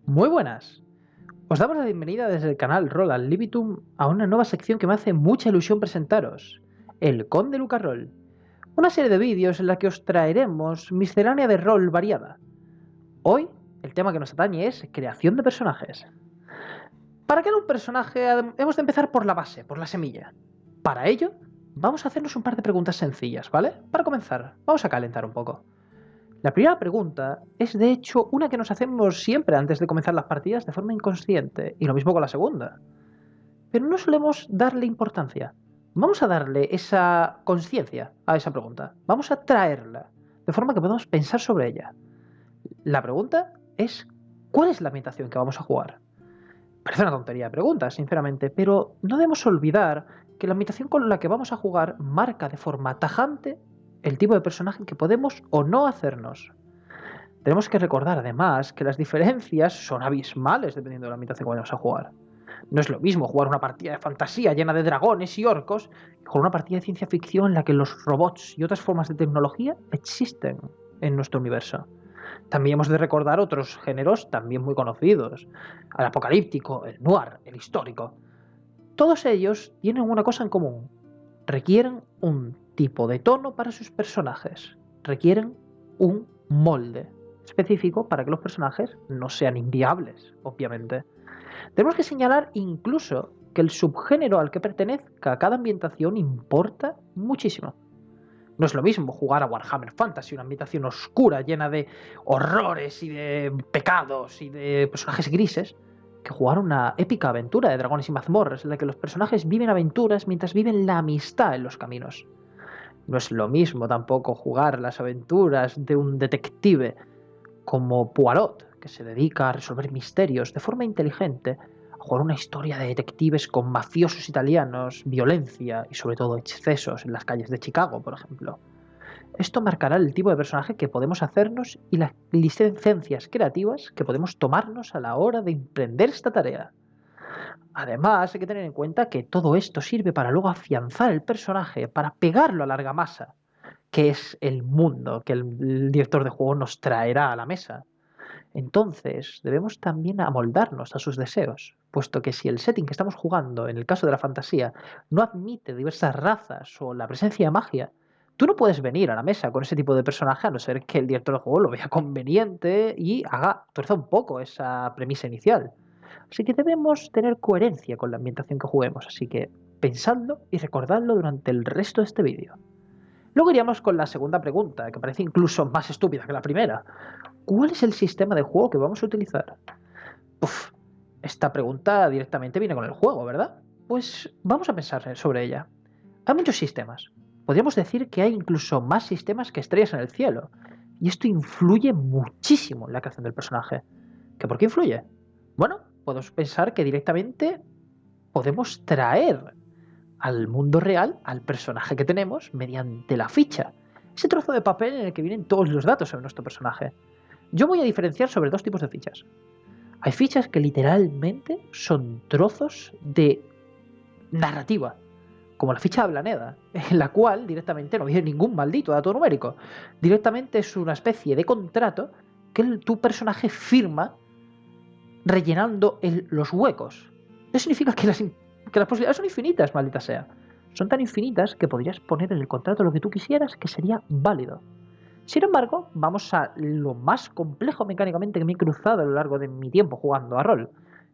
Muy buenas. Os damos la bienvenida desde el canal Roll al Libitum a una nueva sección que me hace mucha ilusión presentaros, el Conde Luca Roll, una serie de vídeos en la que os traeremos miscelánea de rol variada. Hoy, el tema que nos atañe es creación de personajes. Para crear un personaje hemos de empezar por la base, por la semilla. Para ello, vamos a hacernos un par de preguntas sencillas, ¿vale? Para comenzar, vamos a calentar un poco. La primera pregunta es de hecho una que nos hacemos siempre antes de comenzar las partidas de forma inconsciente, y lo mismo con la segunda. Pero no solemos darle importancia. Vamos a darle esa conciencia a esa pregunta. Vamos a traerla, de forma que podamos pensar sobre ella. La pregunta es, ¿cuál es la ambientación que vamos a jugar? Parece una tontería de pregunta, sinceramente, pero no debemos olvidar que la ambientación con la que vamos a jugar marca de forma tajante el tipo de personaje que podemos o no hacernos. Tenemos que recordar además que las diferencias son abismales dependiendo de la ambientación que vayamos a jugar. No es lo mismo jugar una partida de fantasía llena de dragones y orcos que jugar una partida de ciencia ficción en la que los robots y otras formas de tecnología existen en nuestro universo. También hemos de recordar otros géneros también muy conocidos: el apocalíptico, el noir, el histórico. Todos ellos tienen una cosa en común: requieren un tipo de tono para sus personajes, requieren un molde específico para que los personajes no sean inviables, obviamente. Tenemos que señalar incluso que el subgénero al que pertenezca a cada ambientación importa muchísimo. No es lo mismo jugar a Warhammer Fantasy, una ambientación oscura llena de horrores y de pecados y de personajes grises, que jugar una épica aventura de dragones y mazmorras en la que los personajes viven aventuras mientras viven la amistad en los caminos. No es lo mismo tampoco jugar las aventuras de un detective como Poirot, que se dedica a resolver misterios de forma inteligente, a jugar una historia de detectives con mafiosos italianos, violencia y sobre todo excesos en las calles de Chicago, por ejemplo. Esto marcará el tipo de personaje que podemos hacernos y las licencias creativas que podemos tomarnos a la hora de emprender esta tarea. Además, hay que tener en cuenta que todo esto sirve para luego afianzar el personaje, para pegarlo a la argamasa, que es el mundo que el director de juego nos traerá a la mesa. Entonces, debemos también amoldarnos a sus deseos, puesto que si el setting que estamos jugando, en el caso de la fantasía, no admite diversas razas o la presencia de magia, tú no puedes venir a la mesa con ese tipo de personaje a no ser que el director del juego lo vea conveniente y haga tuerza un poco esa premisa inicial. Así que debemos tener coherencia con la ambientación que juguemos, así que pensadlo y recordadlo durante el resto de este vídeo. Luego iríamos con la segunda pregunta, que parece incluso más estúpida que la primera. ¿Cuál es el sistema de juego que vamos a utilizar? Uf, esta pregunta directamente viene con el juego, ¿verdad? Pues vamos a pensar sobre ella. Hay muchos sistemas. Podríamos decir que hay incluso más sistemas que estrellas en el cielo. Y esto influye muchísimo en la creación del personaje. ¿Que por qué influye? Bueno, podemos pensar que directamente podemos traer al mundo real al personaje que tenemos mediante la ficha. Ese trozo de papel en el que vienen todos los datos sobre nuestro personaje. Yo voy a diferenciar sobre dos tipos de fichas. Hay fichas que literalmente son trozos de narrativa, como la ficha de Ablaneda, en la cual directamente no viene ningún maldito dato numérico. Directamente es una especie de contrato que tu personaje firma rellenando los huecos. Eso significa que las posibilidades son infinitas, maldita sea. Son tan infinitas que podrías poner en el contrato lo que tú quisieras que sería válido. Sin embargo, vamos a lo más complejo mecánicamente que me he cruzado a lo largo de mi tiempo jugando a rol.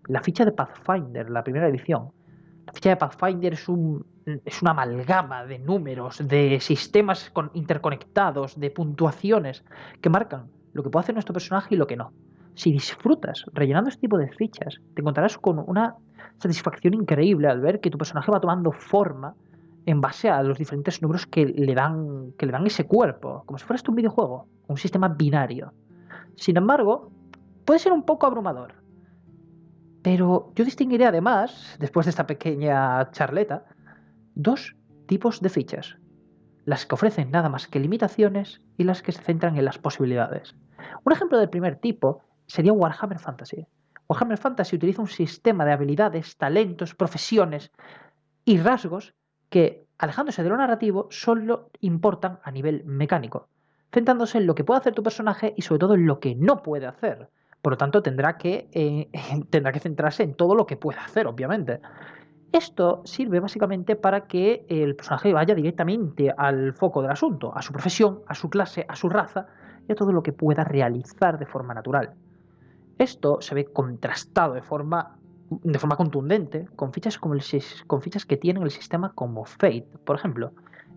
La ficha de Pathfinder, la primera edición. La ficha de Pathfinder es una amalgama de números, de sistemas interconectados, de puntuaciones que marcan lo que puede hacer nuestro personaje y lo que no. Si disfrutas rellenando este tipo de fichas, te encontrarás con una satisfacción increíble al ver que tu personaje va tomando forma en base a los diferentes números que le dan ese cuerpo, como si fueras un videojuego, un sistema binario. Sin embargo, puede ser un poco abrumador. Pero yo distinguiré además, después de esta pequeña charleta, dos tipos de fichas: las que ofrecen nada más que limitaciones y las que se centran en las posibilidades. Un ejemplo del primer tipo sería Warhammer Fantasy. Warhammer Fantasy utiliza un sistema de habilidades, talentos, profesiones y rasgos que, alejándose de lo narrativo, solo importan a nivel mecánico, centrándose en lo que puede hacer tu personaje y sobre todo en lo que no puede hacer, Por lo tanto, tendrá que centrarse en todo lo que pueda hacer, obviamente. Esto sirve básicamente para que el personaje vaya directamente al foco del asunto, a su profesión, a su clase, a su raza y a todo lo que pueda realizar de forma natural. Esto se ve contrastado de forma contundente con con fichas que tienen el sistema como Fate, por ejemplo,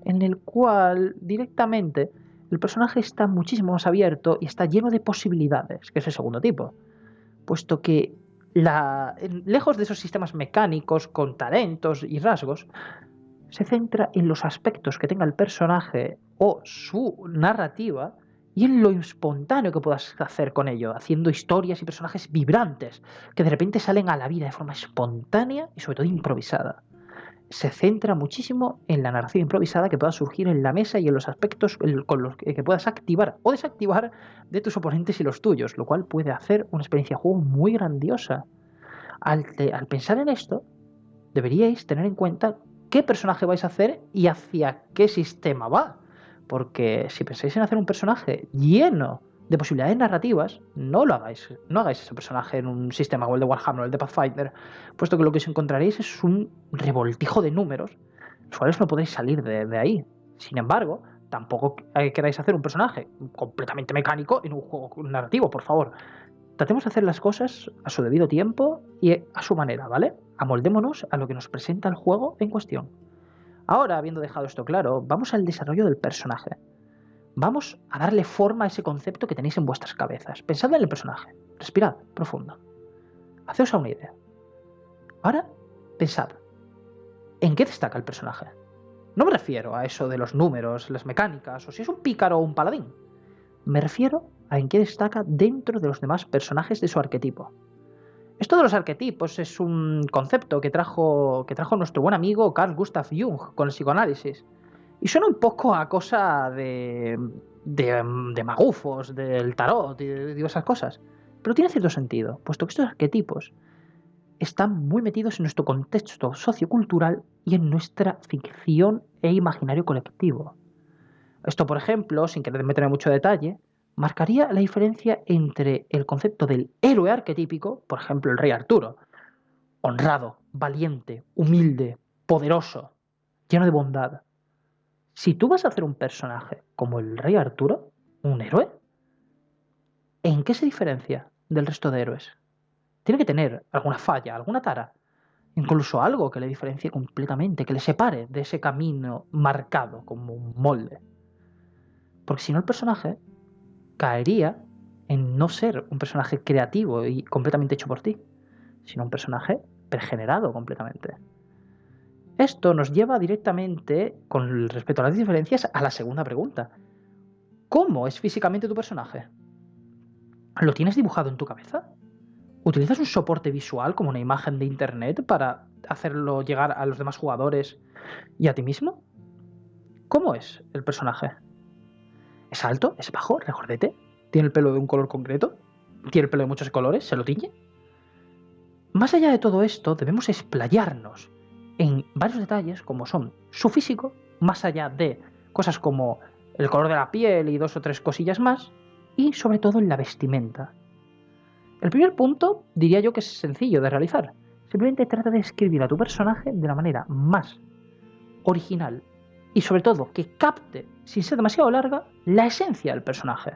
en el cual directamente el personaje está muchísimo más abierto y está lleno de posibilidades, que es el segundo tipo, puesto que lejos de esos sistemas mecánicos con talentos y rasgos, se centra en los aspectos que tenga el personaje o su narrativa y en lo espontáneo que puedas hacer con ello, haciendo historias y personajes vibrantes que de repente salen a la vida de forma espontánea y sobre todo improvisada. Se centra muchísimo en la narración improvisada que pueda surgir en la mesa y en los aspectos con los que puedas activar o desactivar de tus oponentes y los tuyos, lo cual puede hacer una experiencia de juego muy grandiosa. Al pensar en esto, deberíais tener en cuenta qué personaje vais a hacer y hacia qué sistema va. Porque si pensáis en hacer un personaje lleno de posibilidades narrativas, no hagáis ese personaje en un sistema como el de Warhammer o el de Pathfinder, puesto que lo que os encontraréis es un revoltijo de números, los cuales no podéis salir de ahí. Sin embargo, tampoco queráis hacer un personaje completamente mecánico en un juego narrativo, por favor. Tratemos de hacer las cosas a su debido tiempo y a su manera, ¿vale? Amoldémonos a lo que nos presenta el juego en cuestión. Ahora, habiendo dejado esto claro, vamos al desarrollo del personaje. Vamos a darle forma a ese concepto que tenéis en vuestras cabezas. Pensad en el personaje. Respirad profundo. Haceos a una idea. Ahora, pensad. ¿En qué destaca el personaje? No me refiero a eso de los números, las mecánicas, o si es un pícaro o un paladín. Me refiero a en qué destaca dentro de los demás personajes de su arquetipo. Esto de los arquetipos es un concepto que trajo nuestro buen amigo Carl Gustav Jung con el psicoanálisis. Y suena un poco a cosa de magufos, del tarot y de diversas cosas. Pero tiene cierto sentido, puesto que estos arquetipos están muy metidos en nuestro contexto sociocultural y en nuestra ficción e imaginario colectivo. Esto, por ejemplo, sin querer meterme mucho detalle, marcaría la diferencia entre el concepto del héroe arquetípico, por ejemplo el rey Arturo, honrado, valiente, humilde, poderoso, lleno de bondad. Si tú vas a hacer un personaje como el rey Arturo, un héroe, ¿en qué se diferencia del resto de héroes? Tiene que tener alguna falla, alguna tara, incluso algo que le diferencie completamente, que le separe de ese camino marcado como un molde. Porque si no el personaje caería en no ser un personaje creativo y completamente hecho por ti, sino un personaje pregenerado completamente. Esto nos lleva directamente, con respecto a las diferencias, a la segunda pregunta. ¿Cómo es físicamente tu personaje? ¿Lo tienes dibujado en tu cabeza? ¿Utilizas un soporte visual como una imagen de internet para hacerlo llegar a los demás jugadores y a ti mismo? ¿Cómo es el personaje? ¿Es alto? ¿Es bajo? ¿Regordete? ¿Tiene el pelo de un color concreto? ¿Tiene el pelo de muchos colores? ¿Se lo tiñe? Más allá de todo esto, debemos explayarnos en varios detalles como son su físico, más allá de cosas como el color de la piel y 2 o 3 cosillas más, y sobre todo en la vestimenta. El primer punto diría yo que es sencillo de realizar. Simplemente trata de escribir a tu personaje de la manera más original y sobre todo que capte, sin ser demasiado larga, la esencia del personaje.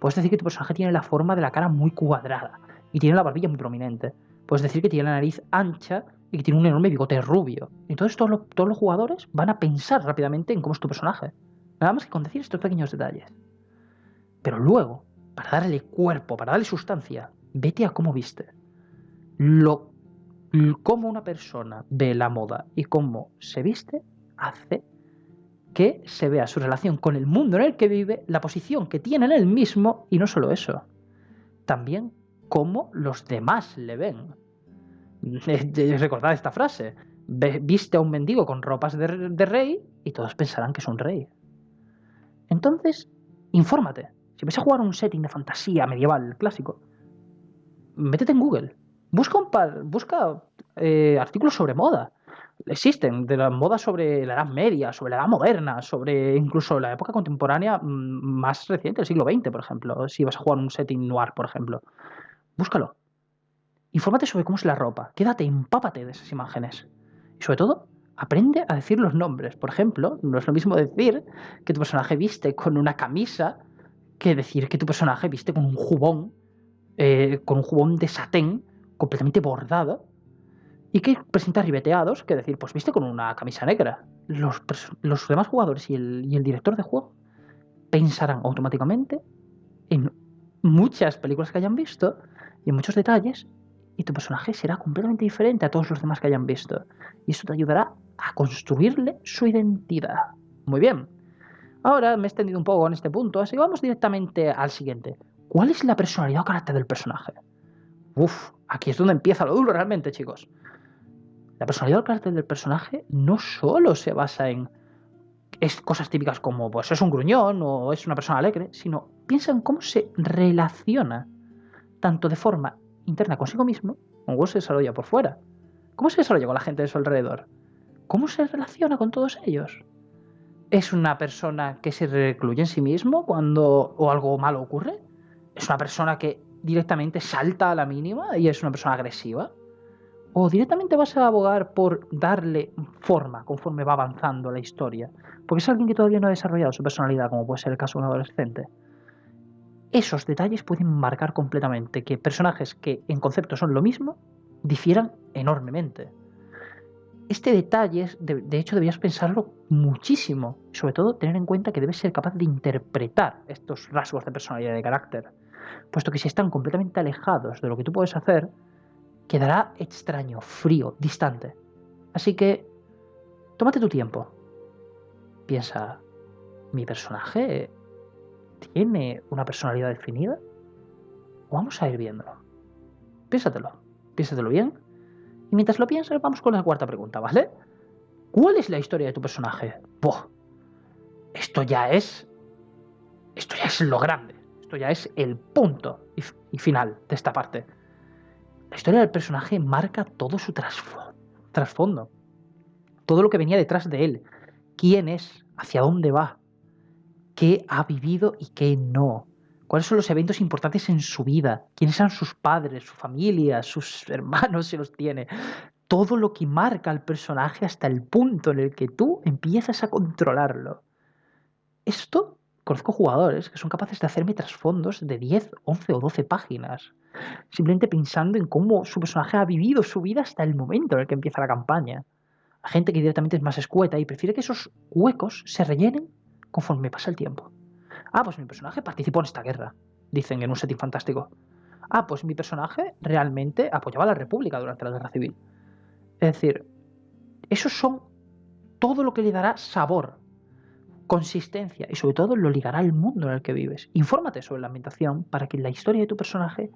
Puedes decir que tu personaje tiene la forma de la cara muy cuadrada y tiene la barbilla muy prominente. Puedes decir que tiene la nariz ancha y que tiene un enorme bigote rubio. Entonces todos los jugadores van a pensar rápidamente en cómo es tu personaje. Nada más que con decir estos pequeños detalles. Pero luego, para darle cuerpo, para darle sustancia, vete a cómo viste. Cómo una persona ve la moda y cómo se viste hace que se vea su relación con el mundo en el que vive, la posición que tiene en el mismo y no solo eso, también cómo los demás le ven. Recordad esta frase, viste a un mendigo con ropas de rey y todos pensarán que es un rey. Entonces, infórmate. Si vas a jugar un setting de fantasía medieval clásico, métete en Google, busca artículos sobre moda. Existen de la moda sobre la Edad Media, sobre la Edad Moderna, sobre incluso la época contemporánea más reciente, el siglo XX, por ejemplo, si vas a jugar un setting noir, por ejemplo. Búscalo. Infórmate sobre cómo es la ropa. Quédate, empápate de esas imágenes. Y sobre todo, aprende a decir los nombres. Por ejemplo, no es lo mismo decir que tu personaje viste con una camisa que decir que tu personaje viste con un jubón de satén completamente bordado y que presenta ribeteados que decir, pues viste con una camisa negra. Los demás jugadores y el director de juego pensarán automáticamente en muchas películas que hayan visto y en muchos detalles, y tu personaje será completamente diferente a todos los demás que hayan visto. Y eso te ayudará a construirle su identidad. Muy bien. Ahora me he extendido un poco en este punto, así que vamos directamente al siguiente. ¿Cuál es la personalidad o carácter del personaje? Uf, aquí es donde empieza lo duro realmente, chicos. La personalidad o carácter del personaje no solo se basa en cosas típicas como pues es un gruñón o es una persona alegre, sino piensa en cómo se relaciona tanto de forma interna consigo mismo, como se desarrolla por fuera. ¿Cómo se desarrolla con la gente de su alrededor? ¿Cómo se relaciona con todos ellos? ¿Es una persona que se recluye en sí mismo cuando o algo malo ocurre? ¿Es una persona que directamente salta a la mínima y es una persona agresiva? ¿O directamente vas a abogar por darle forma conforme va avanzando la historia? Porque es alguien que todavía no ha desarrollado su personalidad, como puede ser el caso de un adolescente. Esos detalles pueden marcar completamente que personajes que en concepto son lo mismo difieran enormemente. Este detalle, de hecho, debías pensarlo muchísimo. Sobre todo, tener en cuenta que debes ser capaz de interpretar estos rasgos de personalidad y de carácter. Puesto que si están completamente alejados de lo que tú puedes hacer, quedará extraño, frío, distante. Así que, tómate tu tiempo. Piensa, ¿mi personaje tiene una personalidad definida? Vamos a ir viéndolo. Piénsatelo bien. Y mientras lo piensas, vamos con la cuarta pregunta, ¿vale? ¿Cuál es la historia de tu personaje? ¡Buah! Esto ya es lo grande. Esto ya es el punto y final de esta parte. La historia del personaje marca todo su trasfondo. Todo lo que venía detrás de él. ¿Quién es? ¿Hacia dónde va? ¿Qué ha vivido y qué no? ¿Cuáles son los eventos importantes en su vida? ¿Quiénes eran sus padres, su familia, sus hermanos si los tiene? Todo lo que marca al personaje hasta el punto en el que tú empiezas a controlarlo. Esto, conozco jugadores que son capaces de hacerme trasfondos de 10, 11 o 12 páginas, simplemente pensando en cómo su personaje ha vivido su vida hasta el momento en el que empieza la campaña. Hay gente que directamente es más escueta y prefiere que esos huecos se rellenen conforme pasa el tiempo. Ah, pues mi personaje participó en esta guerra, dicen en un setting fantástico. Ah, pues mi personaje realmente apoyaba a la República durante la Guerra Civil. Es decir, esos son todo lo que le dará sabor, consistencia y sobre todo lo ligará al mundo en el que vives. Infórmate sobre la ambientación para que la historia de tu personaje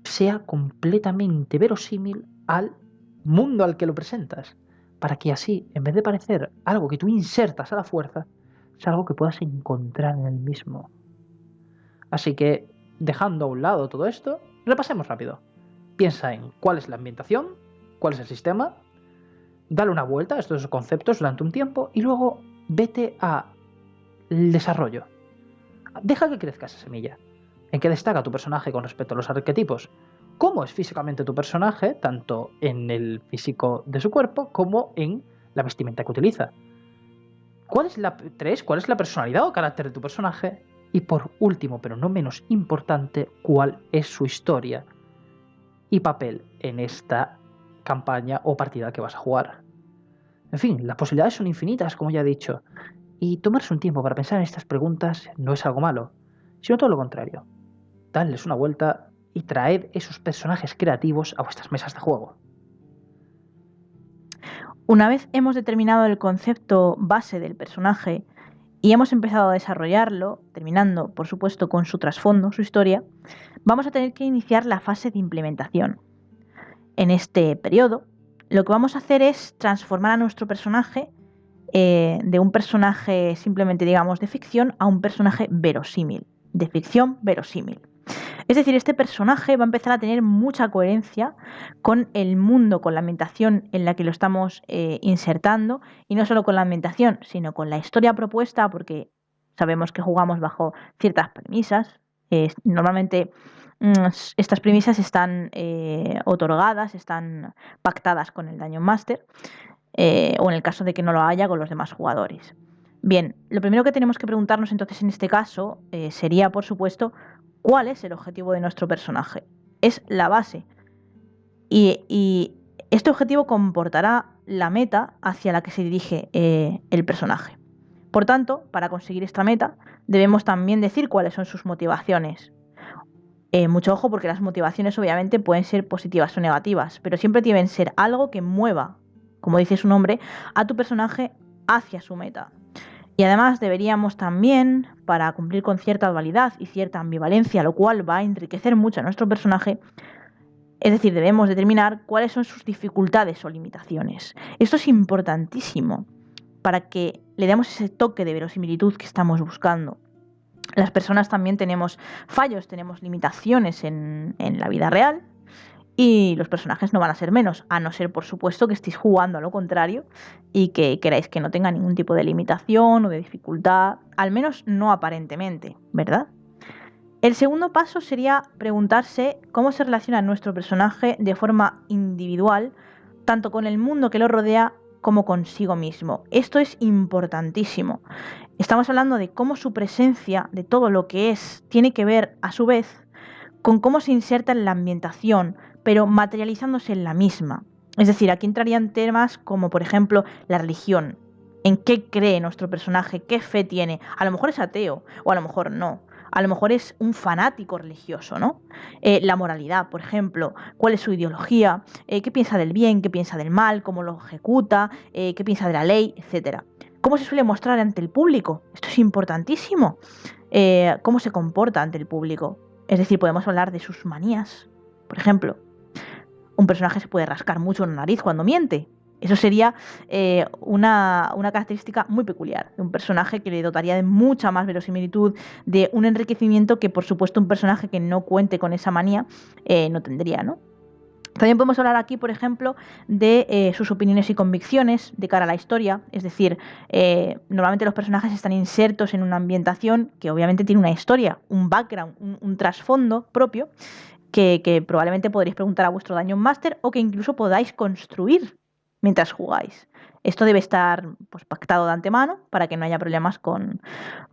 sea completamente verosímil al mundo al que lo presentas. Para que así, en vez de parecer algo que tú insertas a la fuerza, sea algo que puedas encontrar en el mismo. Así que, dejando a un lado todo esto, repasemos rápido. Piensa en cuál es la ambientación, cuál es el sistema, dale una vuelta a estos conceptos durante un tiempo y luego vete al desarrollo. Deja que crezca esa semilla. ¿En qué destaca tu personaje con respecto a los arquetipos? ¿Cómo es físicamente tu personaje, tanto en el físico de su cuerpo como en la vestimenta que utiliza? ¿Cuál es la personalidad o carácter de tu personaje? Y por último, pero no menos importante, ¿cuál es su historia y papel en esta campaña o partida que vas a jugar? En fin, las posibilidades son infinitas, como ya he dicho, y tomarse un tiempo para pensar en estas preguntas no es algo malo, sino todo lo contrario. Dadles una vuelta y traed esos personajes creativos a vuestras mesas de juego. Una vez hemos determinado el concepto base del personaje y hemos empezado a desarrollarlo, terminando, por supuesto, con su trasfondo, su historia, vamos a tener que iniciar la fase de implementación. En este periodo, lo que vamos a hacer es transformar a nuestro personaje de un personaje simplemente, digamos, de ficción a un personaje verosímil, de ficción verosímil. Es decir, este personaje va a empezar a tener mucha coherencia con el mundo, con la ambientación en la que lo estamos insertando, y no solo con la ambientación, sino con la historia propuesta, porque sabemos que jugamos bajo ciertas premisas. Normalmente estas premisas están otorgadas, están pactadas con el Dungeon Master, o en el caso de que no lo haya, con los demás jugadores. Bien, lo primero que tenemos que preguntarnos entonces en este caso sería, por supuesto, ¿cuál es el objetivo de nuestro personaje? Es la base. Y este objetivo comportará la meta hacia la que se dirige el personaje. Por tanto, para conseguir esta meta, debemos también decir cuáles son sus motivaciones. Mucho ojo, porque las motivaciones obviamente pueden ser positivas o negativas, pero siempre deben ser algo que mueva, como dice su nombre, a tu personaje hacia su meta. Y además deberíamos también, para cumplir con cierta dualidad y cierta ambivalencia, lo cual va a enriquecer mucho a nuestro personaje, es decir, debemos determinar cuáles son sus dificultades o limitaciones. Esto es importantísimo para que le demos ese toque de verosimilitud que estamos buscando. Las personas también tenemos fallos, tenemos limitaciones en la vida real, y los personajes no van a ser menos, a no ser, por supuesto, que estéis jugando a lo contrario y que queráis que no tenga ningún tipo de limitación o de dificultad, al menos no aparentemente, ¿verdad? El segundo paso sería preguntarse cómo se relaciona nuestro personaje de forma individual, tanto con el mundo que lo rodea como consigo mismo. Esto es importantísimo. Estamos hablando de cómo su presencia, de todo lo que es, tiene que ver, a su vez, con cómo se inserta en la ambientación, pero materializándose en la misma. Es decir, aquí entrarían temas como, por ejemplo, la religión. ¿En qué cree nuestro personaje? ¿Qué fe tiene? A lo mejor es ateo, o a lo mejor no. A lo mejor es un fanático religioso, ¿no? La moralidad, por ejemplo. ¿Cuál es su ideología? ¿Qué piensa del bien? ¿Qué piensa del mal? ¿Cómo lo ejecuta? ¿Qué piensa de la ley? Etcétera. ¿Cómo se suele mostrar ante el público? Esto es importantísimo. ¿Cómo se comporta ante el público? Es decir, podemos hablar de sus manías. Por ejemplo, un personaje se puede rascar mucho la nariz cuando miente. Eso sería una característica muy peculiar de un personaje que le dotaría de mucha más verosimilitud, de un enriquecimiento que, por supuesto, un personaje que no cuente con esa manía no tendría, ¿no? También podemos hablar aquí, por ejemplo, de sus opiniones y convicciones de cara a la historia. Es decir, normalmente los personajes están insertos en una ambientación que obviamente tiene una historia, un background, un trasfondo propio, que probablemente podréis preguntar a vuestro Dungeon Master o que incluso podáis construir mientras jugáis. Esto debe estar pues, pactado de antemano para que no haya problemas con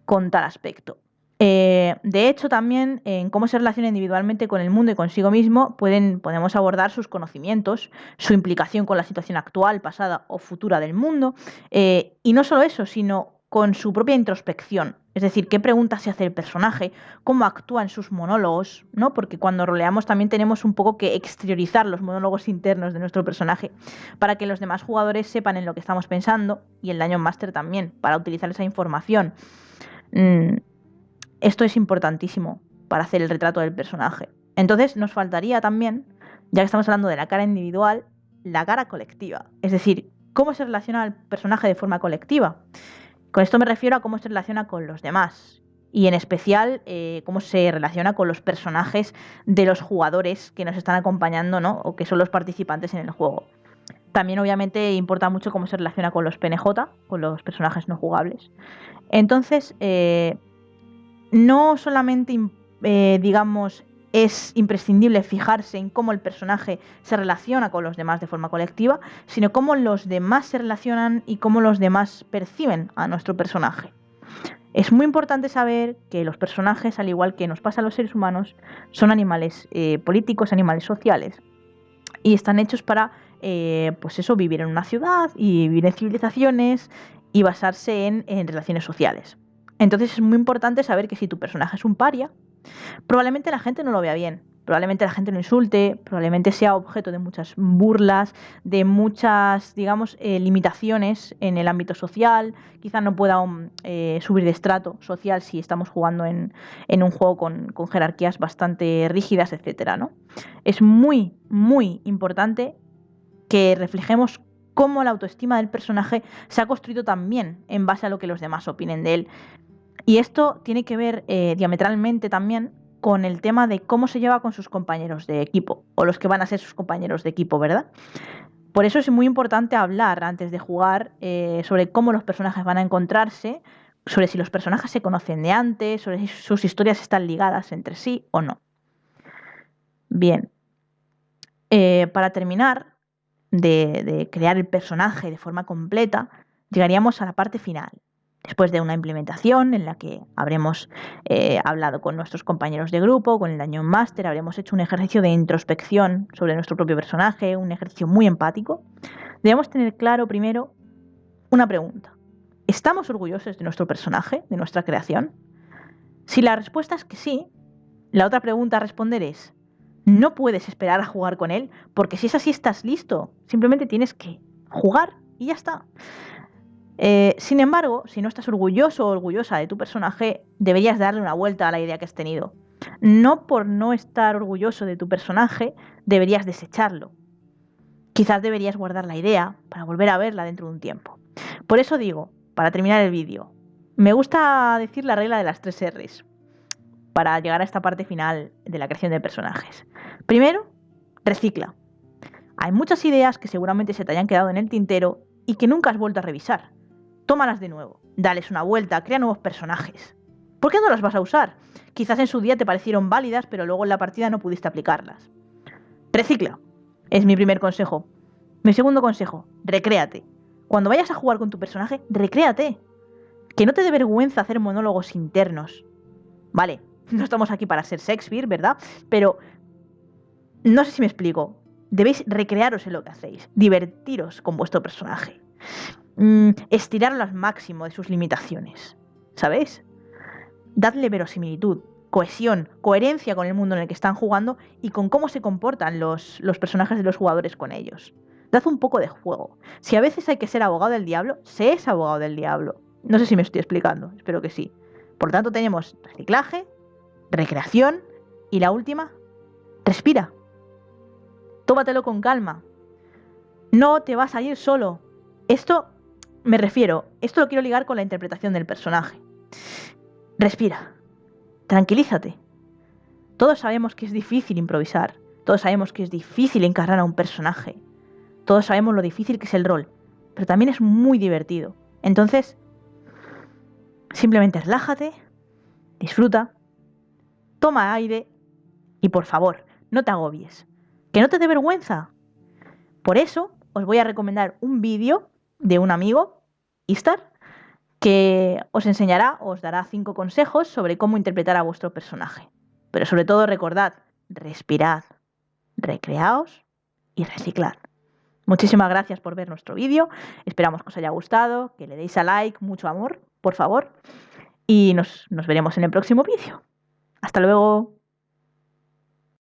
tal aspecto. De hecho, también en cómo se relaciona individualmente con el mundo y consigo mismo, podemos abordar sus conocimientos, su implicación con la situación actual, pasada o futura del mundo, y no solo eso, sino con su propia introspección. Es decir, qué preguntas se hace el personaje, cómo actúa en sus monólogos, ¿no? Porque cuando roleamos también tenemos un poco que exteriorizar los monólogos internos de nuestro personaje para que los demás jugadores sepan en lo que estamos pensando, y el Dungeon Master también, para utilizar esa información. Esto es importantísimo para hacer el retrato del personaje. Entonces nos faltaría también, ya que estamos hablando de la cara individual, la cara colectiva. Es decir, cómo se relaciona el personaje de forma colectiva. Con esto me refiero a cómo se relaciona con los demás. Y en especial, cómo se relaciona con los personajes de los jugadores que nos están acompañando, ¿no? O que son los participantes en el juego. También, obviamente, importa mucho cómo se relaciona con los PNJ, con los personajes no jugables. Entonces, no solamente, digamos, es imprescindible fijarse en cómo el personaje se relaciona con los demás de forma colectiva, sino cómo los demás se relacionan y cómo los demás perciben a nuestro personaje. Es muy importante saber que los personajes, al igual que nos pasa a los seres humanos, son animales políticos, animales sociales, y están hechos para, pues eso, vivir en una ciudad y vivir en civilizaciones y basarse en relaciones sociales. Entonces es muy importante saber que si tu personaje es un paria, probablemente la gente no lo vea bien, probablemente la gente lo insulte, probablemente sea objeto de muchas burlas, de muchas, digamos, limitaciones en el ámbito social, quizá no pueda subir de estrato social si estamos jugando en un juego con jerarquías bastante rígidas, etcétera, ¿no? Es muy, muy importante que reflejemos cómo la autoestima del personaje se ha construido también en base a lo que los demás opinen de él. Y esto tiene que ver diametralmente también con el tema de cómo se lleva con sus compañeros de equipo, o los que van a ser sus compañeros de equipo, ¿verdad? Por eso es muy importante hablar antes de jugar sobre cómo los personajes van a encontrarse, sobre si los personajes se conocen de antes, sobre si sus historias están ligadas entre sí o no. Bien, para terminar de crear el personaje de forma completa, llegaríamos a la parte final. Después de una implementación en la que habremos hablado con nuestros compañeros de grupo, con el Dungeon Master, habremos hecho un ejercicio de introspección sobre nuestro propio personaje, un ejercicio muy empático, debemos tener claro primero una pregunta. ¿Estamos orgullosos de nuestro personaje, de nuestra creación? Si la respuesta es que sí, la otra pregunta a responder es: no puedes esperar a jugar con él, porque si es así estás listo. Simplemente tienes que jugar y ya está. Sin embargo, si no estás orgulloso o orgullosa de tu personaje, deberías darle una vuelta a la idea que has tenido. No por no estar orgulloso de tu personaje, deberías desecharlo. Quizás deberías guardar la idea para volver a verla dentro de un tiempo. Por eso digo, para terminar el vídeo, me gusta decir la regla de las 3 R's para llegar a esta parte final de la creación de personajes. Primero, recicla. Hay muchas ideas que seguramente se te hayan quedado en el tintero y que nunca has vuelto a revisar. Tómalas de nuevo, dales una vuelta, crea nuevos personajes. ¿Por qué no las vas a usar? Quizás en su día te parecieron válidas, pero luego en la partida no pudiste aplicarlas. Recicla. Es mi primer consejo. Mi segundo consejo, recréate. Cuando vayas a jugar con tu personaje, recréate. Que no te dé vergüenza hacer monólogos internos. Vale, no estamos aquí para ser Shakespeare, ¿verdad? Pero no sé si me explico. Debéis recrearos en lo que hacéis, divertiros con vuestro personaje, estirarlo al máximo de sus limitaciones, ¿sabéis? Dadle verosimilitud, cohesión, coherencia con el mundo en el que están jugando y con cómo se comportan los personajes de los jugadores con ellos. Dad un poco de juego. Si a veces hay que ser abogado del diablo, sé ese abogado del diablo. No sé si me estoy explicando, espero que sí. Por lo tanto, tenemos reciclaje, recreación y la última, respira. Tómatelo con calma. No te vas a ir solo. Esto lo quiero ligar con la interpretación del personaje. Respira. Tranquilízate. Todos sabemos que es difícil improvisar. Todos sabemos que es difícil encarnar a un personaje. Todos sabemos lo difícil que es el rol. Pero también es muy divertido. Entonces, simplemente relájate, disfruta, toma aire y por favor, no te agobies. Que no te dé vergüenza. Por eso os voy a recomendar un vídeo de un amigo, Istar, que os enseñará, os dará 5 consejos sobre cómo interpretar a vuestro personaje. Pero sobre todo recordad, respirad, recreaos y reciclad. Muchísimas gracias por ver nuestro vídeo, esperamos que os haya gustado, que le deis a like, mucho amor, por favor, y nos veremos en el próximo vídeo. Hasta luego.